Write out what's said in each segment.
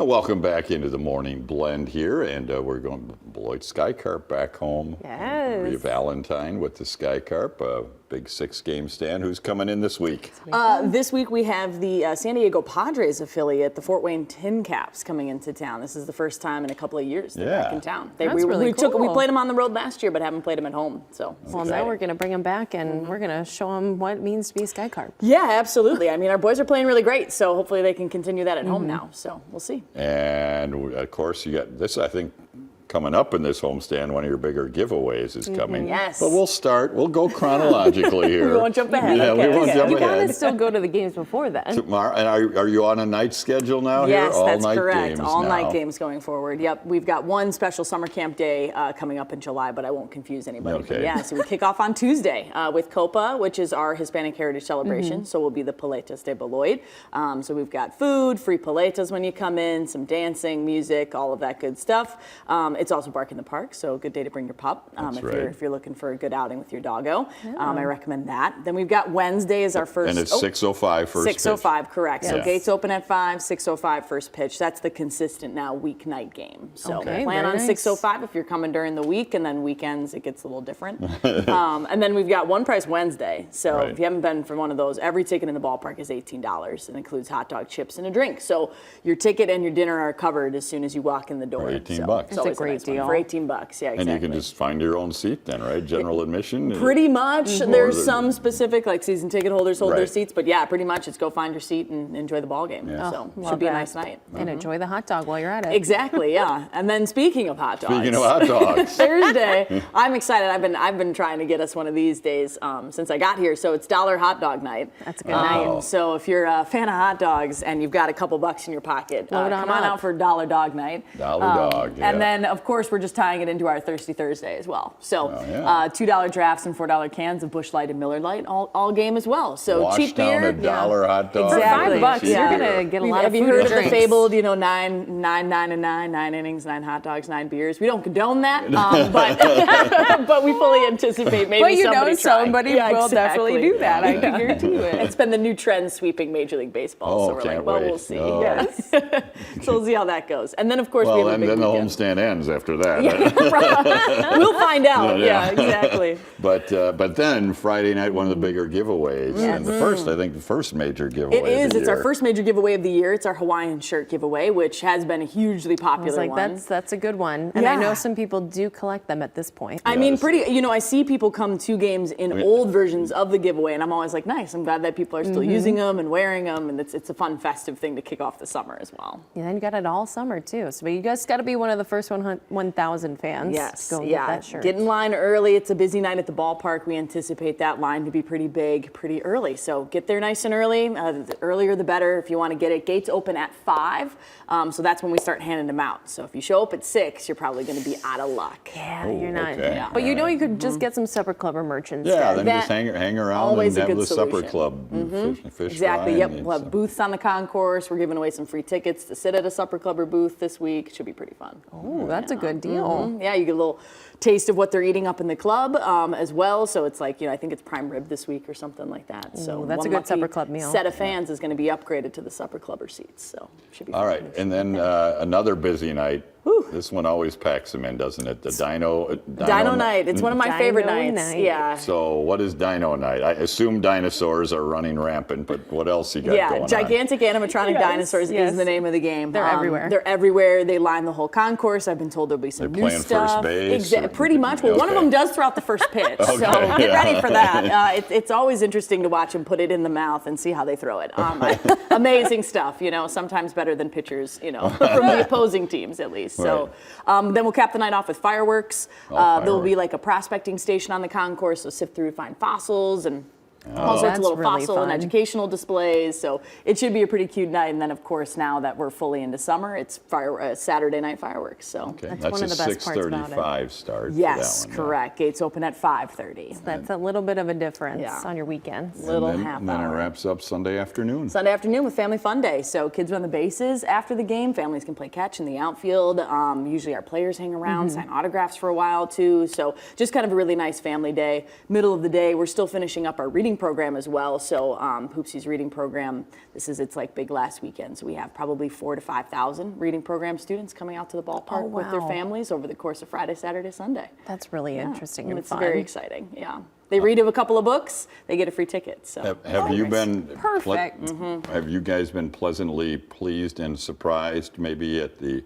And welcome back into the morning blend here, and we're going Beloit Sky Carp back home. Yes. Maria Valentine with the Sky Carp, a big 6-game stand. Who's coming in this week? This week we have the San Diego Padres affiliate, the Fort Wayne Tin Caps, coming into town. This is the first time in a couple of years they're back in town. That's really cool. We played them on the road last year, but haven't played them at home. So well, now we're going to bring them back, and we're going to show them what it means to be a Sky Carp. Yeah, absolutely. I mean, our boys are playing really great, so hopefully they can continue that at home now. So we'll see. And of course, you got this, I think, coming up in this homestand. One of your bigger giveaways is coming. Yes. But we'll go chronologically here. We won't jump ahead. Yeah, Okay. we won't jump You ahead. gotta still go to the games before then. Tomorrow, and are you on a night schedule now Yes, here? that's All-night correct. games All now. night games going forward. Yep, we've got one special summer camp day coming up in July, but I won't confuse anybody. Okay. But yeah, so we kick off on Tuesday with Copa, which is our Hispanic Heritage Celebration. So we'll be the Paletas de Beloit. So we've got food, free paletas when you come in, some dancing, music, all of that good stuff. It's also Bark in the Park, so a good day to bring your pup if you're looking for a good outing with your doggo. I recommend that. Then we've got Wednesday is our first. And it's 6:05 first 6:05, pitch. correct. So Yeah. gates open at 5, 6:05 first pitch. That's the consistent now weeknight game. So Okay, plan very on nice. 6:05 if you're coming during the week, and then weekends it gets a little different. And then we've got One Price Wednesday. So Right. if you haven't been for one of those, every ticket in the ballpark is $18 and includes hot dog, chips, and a drink. So your ticket and your dinner are covered as soon as you walk in the door. For 18 So bucks. it's That's a always great nice one. deal. For 18 bucks, yeah, exactly. And you can just find your own seat then, right? General admission? Pretty much. There's Or the- some specific, like season ticket holders hold their Right. seats, but yeah, pretty much it's go find your seat and enjoy the ball game. Yeah. So Love should be a that. nice night. And enjoy the hot dog while you're at it. Exactly, yeah. And then speaking of hot dogs, Speaking of hot dogs. Thursday, I'm excited. I've been trying to get us one of these days since I got here. So it's $1 hot dog night. That's a good night. So if you're a fan of hot dogs and you've got a couple bucks in your pocket, Load on come on up. out for $1 dog night. Dollar dog, yeah. And then of course we're just tying it into our Thirsty Thursday as well. So yeah. $2 drafts and $4 cans of Busch Light and Miller Light all game as well. So Wash cheap down beer. a dollar hot dog. Exactly. For $5, Yeah. you're gonna get a lot Have of you food heard and of the drinks. fabled, 9 innings, 9 hot dogs, 9 beers? We don't condone that, but we fully anticipate maybe But you somebody know trying. somebody Yeah, will definitely exactly. do that. I can guarantee you it. It's been the new trend sweeping Major League Baseball, so we're can't like, well, wait. we'll see. Oh. Yes. So we'll see how that goes. And then, of course, we Well, have a and big then the weekend. homestand ends after that. We'll find out. Yeah. Yeah, exactly. But then Friday night, one of the bigger giveaways, and the first major giveaway. It is. Of the It's our year. first major giveaway of the year. It's our Hawaiian shirt giveaway, which has been a hugely I popular was like, one. that's a good one. And I Yeah. know some people do collect them at this point. I mean, Yes. I see people come to games in old versions of the giveaway, and I'm always like, nice. I'm glad that people are still using them and wearing them, and it's a fun, festive thing to kick off the summer as well. And then you got it all summer too. So you guys got to be one of the first 1,000 fans. Yes, to go yeah. get that shirt. Get in line early. It's a busy night at the ballpark. We anticipate that line to be pretty big, pretty early. So get there nice and early. The earlier the better if you want to get it. Gates open at 5, so that's when we start handing them out. So if you show up at 6, you're probably going to be out of luck. Yeah, Oh, you're not. okay. But you know you could just get some Supper Clubber merch instead. Yeah, then That- just hang around always and a have good the supper solution. club. Fish Exactly. fry Yep. and We'll have some- booths on the concourse. We're giving away some free tickets to sit at a Supper Clubber booth this week. Should be pretty fun. Oh, that's a good deal. Yeah, you get a little taste of what they're eating up in the club as well. So it's like, I think it's prime rib this week or something like that. So Ooh, that's one a good lucky Supper Club meal. Set of fans is going to be upgraded to the Supper Clubber seats. So should be All fun. right, and then another busy night. This one always packs them in, doesn't it? The Dino Night. It's one of my Dino favorite nights. Night. Yeah. So what is Dino Night? I assume dinosaurs are running rampant, but what else you got going on? Gigantic animatronic Yes, dinosaurs yes. is the name of the game. They're everywhere. They're everywhere. They line the whole concourse. I've been told there'll be some They new play in stuff. first base, or- Pretty much. Well, one of Okay. them does throughout the first pitch, so get ready for that. It's always interesting to watch them put it in the mouth and see how they throw it. Amazing stuff. Sometimes better than pitchers. From the opposing teams at least. So then we'll cap the night off with fireworks. There'll be like a prospecting station on the concourse, so sift through, find fossils and all sorts That's of little really fossil and fun. educational displays. So it should be a pretty cute night. And then, of course, now that we're fully into summer, it's Saturday night fireworks. So Okay, That's that's one a of the best parts about it. 6:35 start. yes, for that one, correct. Gates open at 5:30. That's a little bit of a difference Yeah. on your weekends. Little and then, half then hour. it wraps up Sunday afternoon. Sunday afternoon with Family Fun Day. So kids run the bases after the game. Families can play catch in the outfield. Usually our players hang around, sign autographs for a while too. So just kind of a really nice family day. Middle of the day, we're still finishing up our reading reading program as well. So Hoopsie's reading program, this is its like big last weekend. So we have probably 4,000 to 5,000 reading program students coming out to the ballpark with their wow. families over the course of Friday, Saturday, Sunday. That's really interesting and It's fun. very exciting. Yeah. They read a couple of books, they get a free ticket. So Have you been Perfect. Have you guys been pleasantly pleased and surprised maybe at the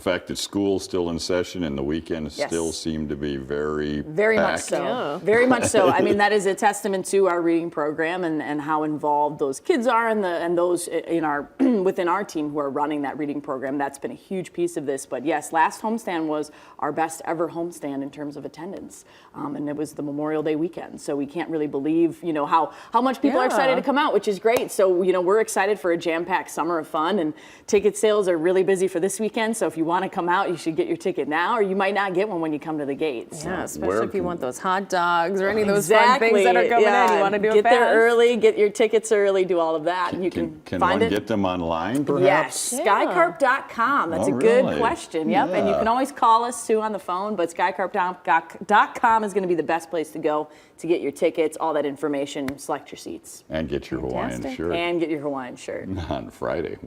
fact that school's still in session and the weekends Yes. still seem to be very much packed? so. Yeah. Very much so. I mean, that is a testament to our reading program and how involved those kids are and those in our within our team who are running that reading program. That's been a huge piece of this. But yes, last homestand was our best ever homestand in terms of attendance, and it was the Memorial Day weekend. So we can't really believe how much people are excited to come out, which is great. So we're excited for a jam-packed summer of fun, and ticket sales are really busy for this weekend. So if you want to come out, you should get your ticket now, or you might not get one when you come to the gates. Yeah, Where especially if you can- want those hot dogs or any of those fun things that are coming in. You want to do get it fast. there early, get your tickets early, do all of that, and you can Can find one it. get them online, Yes, perhaps? skycarp.com. That's Oh, a good really? question. Yep, and you Yeah. can always call us too on the phone, but skycarp.com is going to be the best place to go to get your tickets, all that information, select your seats, And get your Hawaiian Fantastic. shirt and get your Hawaiian shirt. on Friday.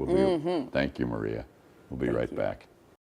Thank you, Maria. We'll be right back.